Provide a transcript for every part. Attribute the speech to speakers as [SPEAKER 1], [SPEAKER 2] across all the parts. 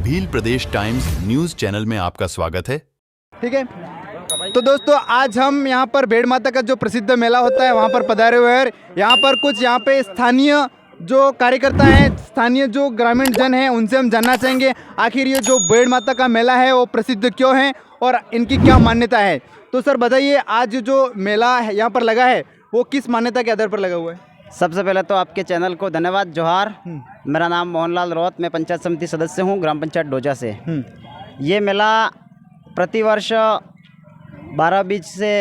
[SPEAKER 1] भील प्रदेश times news channel में आपका स्वागत है।
[SPEAKER 2] ठीक है, तो दोस्तों आज हम यहाँ पर भेड़ माता का जो प्रसिद्ध मेला होता है वहाँ पर पधारे हुए हैं। यहाँ पर कुछ यहाँ पे स्थानीय जो कार्यकर्ता हैं, स्थानीय जो ग्रामीण जन हैं, उनसे हम जानना चाहेंगे आखिर ये जो भेड़ माता का मेला है वो प्रसिद्ध क्यों है और इनकी क्या मान्यता है। तो सर बताइए, आज जो मेला यहाँ पर लगा है वो किस मान्यता के आधार पर लगा हुआ है?
[SPEAKER 3] सबसे पहले तो आपके चैनल को धन्यवाद, जोहार। मेरा नाम मोहनलाल रौत, मैं पंचायत समिति सदस्य हूँ, ग्राम पंचायत डोजा से। ये मेला प्रतिवर्ष 12 बीच से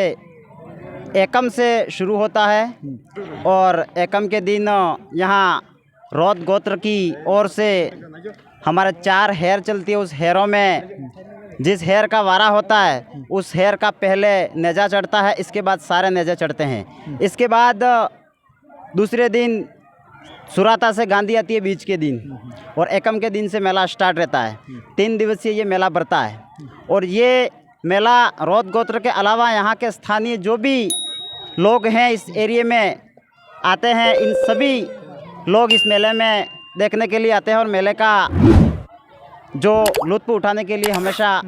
[SPEAKER 3] एकम से शुरू होता है और एकम के दिन यहाँ रौत गोत्र की ओर से हमारे 4 हेर चलती है। उस हेरों में जिस हेर का वारा होता है उस हेर का पहले नेजा चढ़ता है, इसके बाद सारे नेजा चढ़ते हैं। इसके बाद दूसरे दिन सुराता से गांधी आती है बीच के दिन, और एकम के दिन से मेला स्टार्ट रहता है। 3 दिवसीय ये मेला बढ़ता है। और ये मेला रौत गोत्र के अलावा यहाँ के स्थानीय जो भी लोग हैं इस एरिया में आते हैं, इन सभी लोग इस मेले में देखने के लिए आते हैं और मेले का जो लुत्फ़ उठाने के लिए हमेशा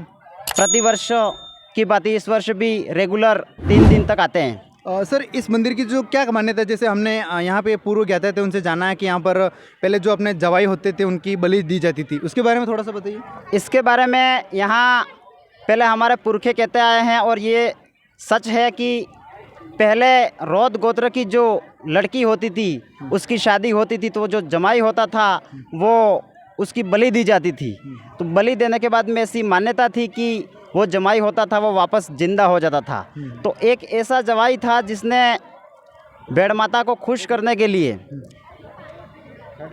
[SPEAKER 3] प्रतिवर्ष की बात इस वर्ष भी रेगुलर 3 दिन तक आते हैं।
[SPEAKER 2] सर इस मंदिर की जो क्या मान्यता है, जैसे हमने यहाँ पे पूर्व ज्ञाता थे उनसे जाना है कि यहाँ पर पहले जो अपने जवाई होते थे उनकी बलि दी जाती थी, उसके बारे में थोड़ा सा बताइए।
[SPEAKER 3] इसके बारे में यहाँ पहले हमारे पुरखे कहते आए हैं और ये सच है कि पहले रौत गोत्र की जो लड़की होती थी उसकी शादी होती थी तो जो जमाई होता था वो उसकी बलि दी जाती थी। तो बलि देने के बाद में ऐसी मान्यता थी कि वो जमाई होता था वो वापस जिंदा हो जाता था। तो एक ऐसा जवाई था जिसने भेड़ माता को खुश करने के लिए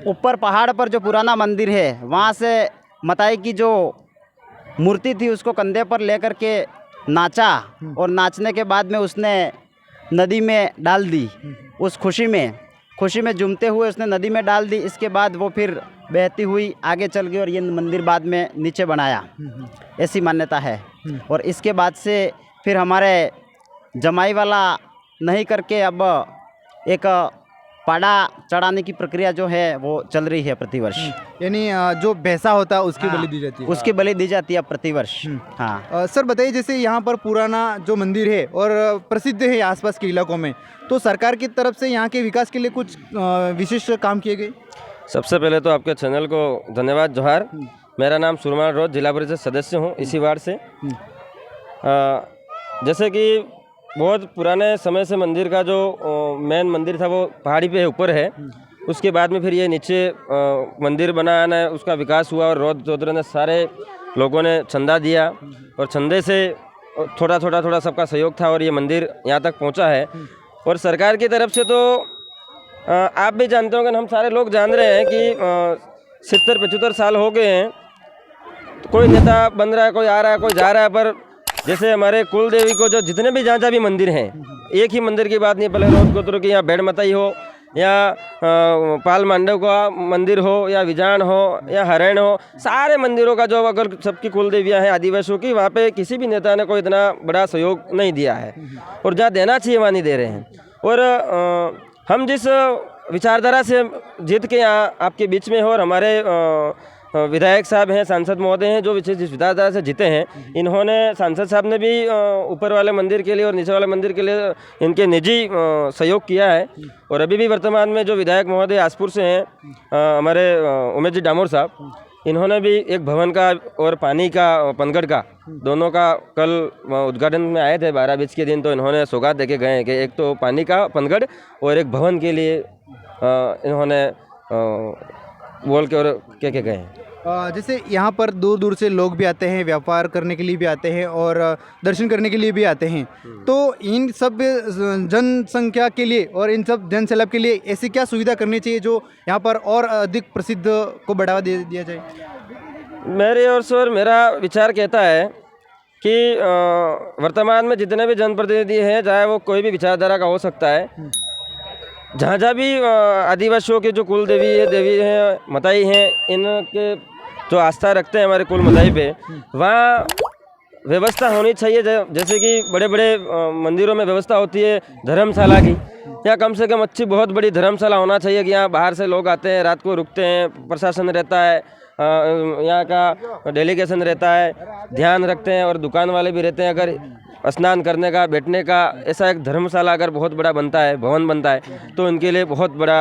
[SPEAKER 3] ऊपर पहाड़ पर जो पुराना मंदिर है वहाँ से मताई की जो मूर्ति थी उसको कंधे पर लेकर के नाचा, और नाचने के बाद में उसने नदी में डाल दी। उस खुशी में झूमते हुए उसने नदी में डाल दी। इसके बाद वो फिर बहती हुई आगे चल गई और ये मंदिर बाद में नीचे बनाया, ऐसी मान्यता है। और इसके बाद से फिर हमारे जमाई वाला नहीं करके अब एक पाड़ा चढ़ाने की प्रक्रिया जो है वो चल रही है प्रतिवर्ष।
[SPEAKER 2] यानी जो भैंसा होता है उसकी बलि दी जाती है।
[SPEAKER 3] उसकी बलि दी जाती है प्रतिवर्ष। हाँ
[SPEAKER 2] सर बताइए, जैसे यहाँ पर पुराना जो मंदिर है और प्रसिद्ध है आसपास के इलाकों में, तो सरकार की तरफ से यहाँ के विकास के लिए कुछ विशेष काम किए गए?
[SPEAKER 4] सबसे पहले तो आपके चैनल को धन्यवाद, जोहार। मेरा नाम सुरमान रोज, जिला परिषद सदस्य हूँ इसी वार्ड से। जैसे कि बहुत पुराने समय से मंदिर का जो मेन मंदिर था वो पहाड़ी पे ऊपर है। उसके बाद में फिर ये नीचे मंदिर बनाना उसका विकास हुआ और रौत गोत्र ने सारे लोगों ने चंदा दिया और चंदे से थोड़ा सबका सहयोग था और ये मंदिर यहाँ तक पहुँचा है। और सरकार की तरफ से तो आप भी जानते होंगे, हम सारे लोग जान रहे हैं कि 70-75 साल हो गए हैं, तो कोई नेता बन रहा है, कोई आ रहा है, कोई जा रहा है, पर जैसे हमारे कुल देवी को जो जितने भी जहाँ भी मंदिर हैं, एक ही मंदिर की बात नहीं, भले रौत गोत्र की यहाँ भेड़ माताई हो या पाल मांडव का मंदिर हो या विजान हो या हरण हो, सारे मंदिरों का जो अगर सबकी कुल देवियाँ हैं आदिवासियों की, वहाँ पे किसी भी नेता ने कोई इतना बड़ा सहयोग नहीं दिया है और जहाँ देना चाहिए वहाँ नहीं दे रहे हैं। और हम जिस विचारधारा से जीत के यहाँ आपके बीच में हो, और हमारे विधायक साहब हैं, सांसद महोदय हैं, जो जिस विचारधारा से जीते हैं, इन्होंने सांसद साहब ने भी ऊपर वाले मंदिर के लिए और नीचे वाले मंदिर के लिए इनके निजी सहयोग किया है। और अभी भी वर्तमान में जो विधायक महोदय आसपुर से हैं, हमारे उमेश जी डामोर साहब, इन्होंने भी एक भवन का और पानी का पनगढ़ का दोनों का कल उद्घाटन में आए थे 12 बीच के दिन। तो इन्होंने सौगात देके गए हैं कि एक तो पानी का पनगढ़ और एक भवन के लिए इन्होंने बोल के और कह के गए हैं।
[SPEAKER 2] जैसे यहाँ पर दूर दूर से लोग भी आते हैं, व्यापार करने के लिए भी आते हैं और दर्शन करने के लिए भी आते हैं, तो इन सब जनसंख्या के लिए और इन सब जन सैलाब के लिए ऐसी क्या सुविधा करनी चाहिए जो यहाँ पर और अधिक प्रसिद्ध को बढ़ावा दिया जाए?
[SPEAKER 4] मेरे और सर मेरा विचार कहता है कि वर्तमान में जितने भी जनप्रतिनिधि हैं, चाहे वो कोई भी विचारधारा का हो सकता है, जहाँ भी आदिवासियों के जो कुल देवी हैं, मताई हैं, इनके जो आस्था रखते हैं हमारे कुल मताई पे, वहाँ व्यवस्था होनी चाहिए। जैसे कि बड़े बड़े मंदिरों में व्यवस्था होती है धर्मशाला की, या कम से कम अच्छी बहुत बड़ी धर्मशाला होना चाहिए कि यहाँ बाहर से लोग आते हैं, रात को रुकते हैं, प्रशासन रहता है, यहाँ का डेलीगेशन रहता है, ध्यान रखते हैं, और दुकान वाले भी रहते हैं। अगर स्नान करने का, बैठने का ऐसा एक धर्मशाला अगर बहुत बड़ा बनता है, भवन बनता है, तो उनके लिए बहुत बड़ा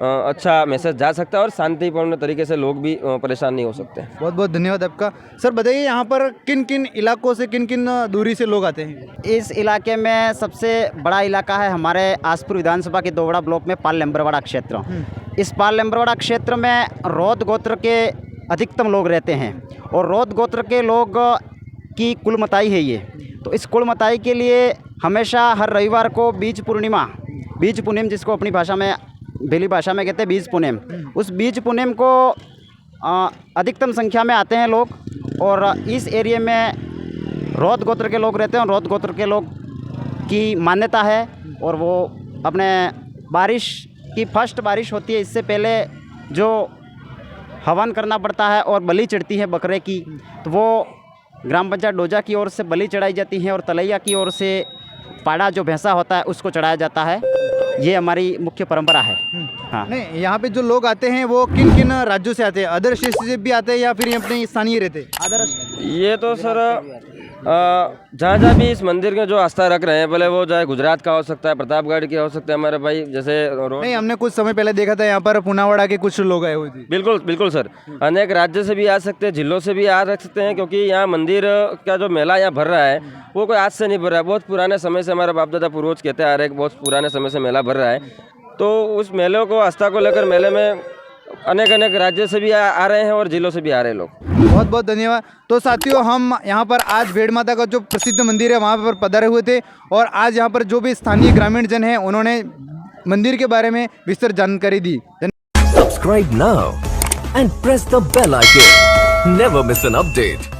[SPEAKER 4] अच्छा मैसेज जा सकता है और शांतिपूर्ण तरीके से लोग भी परेशान नहीं हो सकते।
[SPEAKER 2] बहुत बहुत धन्यवाद आपका। सर बताइए यहाँ पर किन किन इलाकों से, किन किन दूरी से लोग आते हैं?
[SPEAKER 3] इस इलाके में सबसे बड़ा इलाका है हमारे आसपुर विधानसभा के दोवड़ा ब्लॉक में पाल लेम्बरवाड़ा क्षेत्र। इस पाल लेम्बरवाड़ा क्षेत्र में रौत गोत्र के अधिकतम लोग रहते हैं और रौत गोत्र के लोग की कुलमताई है ये। तो इस कुलमताई के लिए हमेशा हर रविवार को बीज पूर्णिमा जिसको अपनी भाषा में, बेली भाषा में कहते हैं बीज पूर्णिम, उस बीज पूर्णिम को अधिकतम संख्या में आते हैं लोग। और इस एरिया में रौत गोत्र के लोग रहते हैं और रौत गोत्र के लोग की मान्यता है, और वो अपने बारिश की फर्स्ट बारिश होती है इससे पहले जो हवन करना पड़ता है और बलि चढ़ती है बकरे की, तो वो ग्राम पंचायत डोजा की ओर से बलि चढ़ाई जाती है और तलैया की ओर से पाड़ा जो भैंसा होता है उसको चढ़ाया जाता है। ये हमारी मुख्य परंपरा है। हाँ,
[SPEAKER 2] नहीं, यहाँ पे जो लोग आते हैं वो किन किन राज्यों से आते हैं? अदर स्टेट से भी आते हैं या फिर ये अपने स्थानीय रहते हैं?
[SPEAKER 4] ये तो सर जहाँ जहाँ भी इस मंदिर के जो आस्था रख रहे हैं, भले वो चाहे गुजरात का हो सकता है, प्रतापगढ़ के हो सकते हैं हमारे भाई, जैसे
[SPEAKER 2] नहीं, हमने कुछ समय पहले देखा था यहाँ पर पुनावाड़ा के कुछ लोग आए हुए थे।
[SPEAKER 4] बिल्कुल बिल्कुल सर, अनेक राज्य से भी आ सकते हैं, जिलों से भी आ सकते हैं, क्योंकि यहाँ मंदिर का जो मेला यहाँ भर रहा है वो कोई आज से नहीं भर रहा है। बहुत पुराने समय से हमारे बाप दादा पूर्वज कहते आ रहे हैं, बहुत पुराने समय से मेला भर रहा है। तो उस मेले को, आस्था को लेकर मेले में अनेक राज्य से भी आ रहे हैं और जिलों से भी आ रहे हैं लोग।
[SPEAKER 2] बहुत बहुत धन्यवाद। तो साथियों, हम यहाँ पर आज भेड़ माता का जो प्रसिद्ध मंदिर है वहाँ पर पधारे हुए थे, और आज यहाँ पर जो भी स्थानीय ग्रामीण जन हैं उन्होंने मंदिर के बारे में विस्तृत जानकारी दी।
[SPEAKER 5] Subscribe now and press the bell icon. Never miss an update.